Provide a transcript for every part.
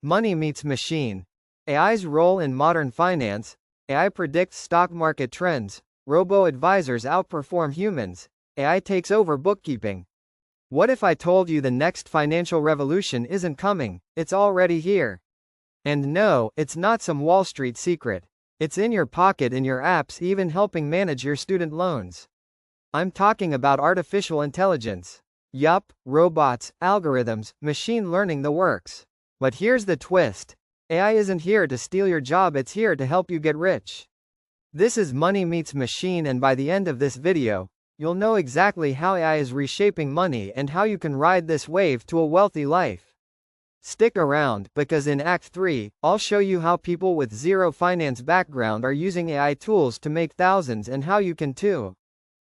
Money meets machine. AI's role in modern finance. AI predicts stock market trends. Robo-advisors outperform humans. AI takes over bookkeeping. What if I told you the next financial revolution isn't coming, it's already here? And no, it's not some Wall Street secret. It's in your pocket, in your apps, even helping manage your student loans. I'm talking about artificial intelligence. Yup, robots, algorithms, machine learning, the works. But here's the twist. AI isn't here to steal your job, it's here to help you get rich. This is Money Meets Machine, and by the end of this video, you'll know exactly how AI is reshaping money and how you can ride this wave to a wealthy life. Stick around, because in Act 3, I'll show you how people with zero finance background are using AI tools to make thousands, and how you can too.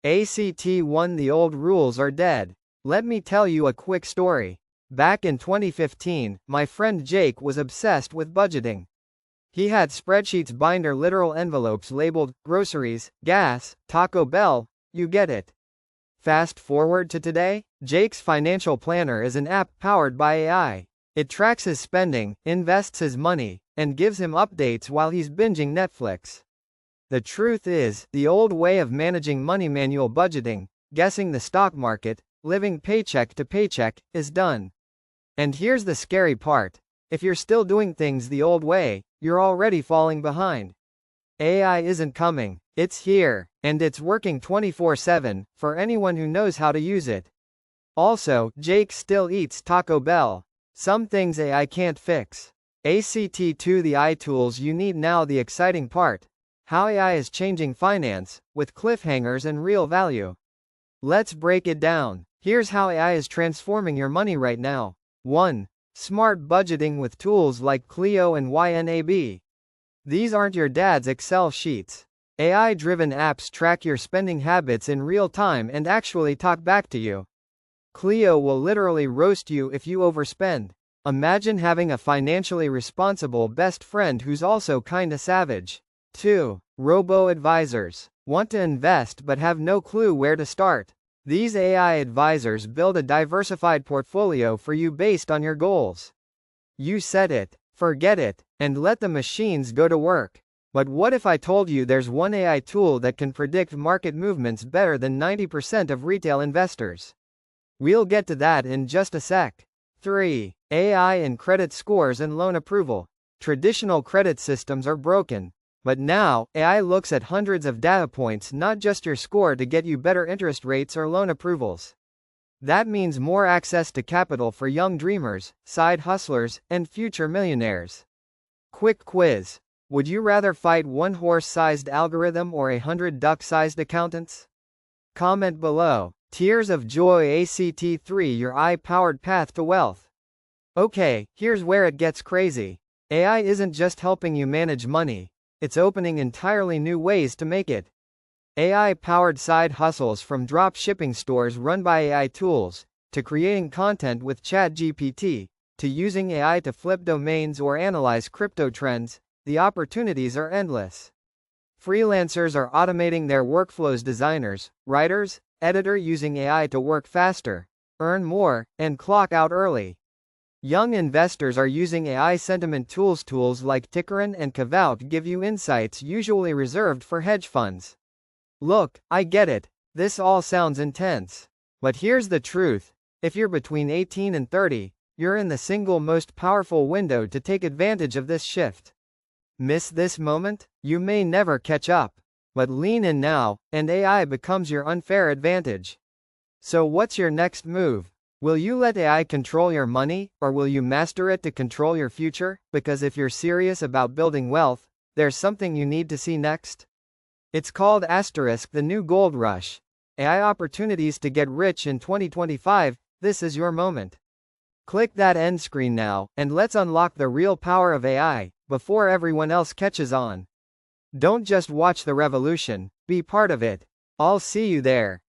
Act 1. The old rules are dead. Let me tell you a quick story. Back in 2015, my friend Jake was obsessed with budgeting. He had spreadsheets, binder literal envelopes labeled groceries, gas, Taco Bell, you get it. Fast forward to today, Jake's financial planner is an app powered by AI. It tracks his spending, invests his money, and gives him updates while he's binging Netflix. The truth is, the old way of managing money, manual budgeting, guessing the stock market, living paycheck to paycheck, is done. And here's the scary part. If you're still doing things the old way, you're already falling behind. AI isn't coming, it's here, and it's working 24/7, for anyone who knows how to use it. Also, Jake still eats Taco Bell. Some things AI can't fix. Act 2. The AI tools you need now. The exciting part. How AI is changing finance, with cliffhangers and real value. Let's break it down. Here's how AI is transforming your money right now. 1. Smart budgeting with tools like Clio and YNAB. These aren't your dad's Excel sheets. AI-driven apps track your spending habits in real time and actually talk back to you. Clio will literally roast you if you overspend. Imagine having a financially responsible best friend who's also kinda savage. 2. Robo-advisors. Want to invest but have no clue where to start? These AI advisors build a diversified portfolio for you based on your goals. You set it, forget it, and let the machines go to work. But what if I told you there's one AI tool that can predict market movements better than 90% of retail investors? We'll get to that in just a sec. 3. AI and credit scores and loan approval. Traditional credit systems are broken. But now, AI looks at hundreds of data points, not just your score, to get you better interest rates or loan approvals. That means more access to capital for young dreamers, side hustlers, and future millionaires. Quick quiz. Would you rather fight one horse-sized algorithm or 100 duck-sized accountants? Comment below. Tears of joy. Act 3. Your AI-powered path to wealth. Okay, here's where it gets crazy. AI isn't just helping you manage money. It's opening entirely new ways to make it. AI-powered side hustles, from drop shipping stores run by AI tools, to creating content with ChatGPT, to using AI to flip domains or analyze crypto trends. The opportunities are endless. Freelancers are automating their workflows. Designers, writers, editor using AI to work faster, earn more, and clock out early. Young investors are using AI sentiment tools. Tools like Ticaran and Kavout give you insights usually reserved for hedge funds. Look, I get it. This all sounds intense. But here's the truth. If you're between 18 and 30, you're in the single most powerful window to take advantage of this shift. Miss this moment? You may never catch up. But lean in now, and AI becomes your unfair advantage. So what's your next move? Will you let AI control your money, or will you master it to control your future? Because if you're serious about building wealth, there's something you need to see next. It's called Asterisk, the new gold rush. AI opportunities to get rich in 2025. This is your moment. Click that end screen now, and let's unlock the real power of AI, before everyone else catches on. Don't just watch the revolution, be part of it. I'll see you there.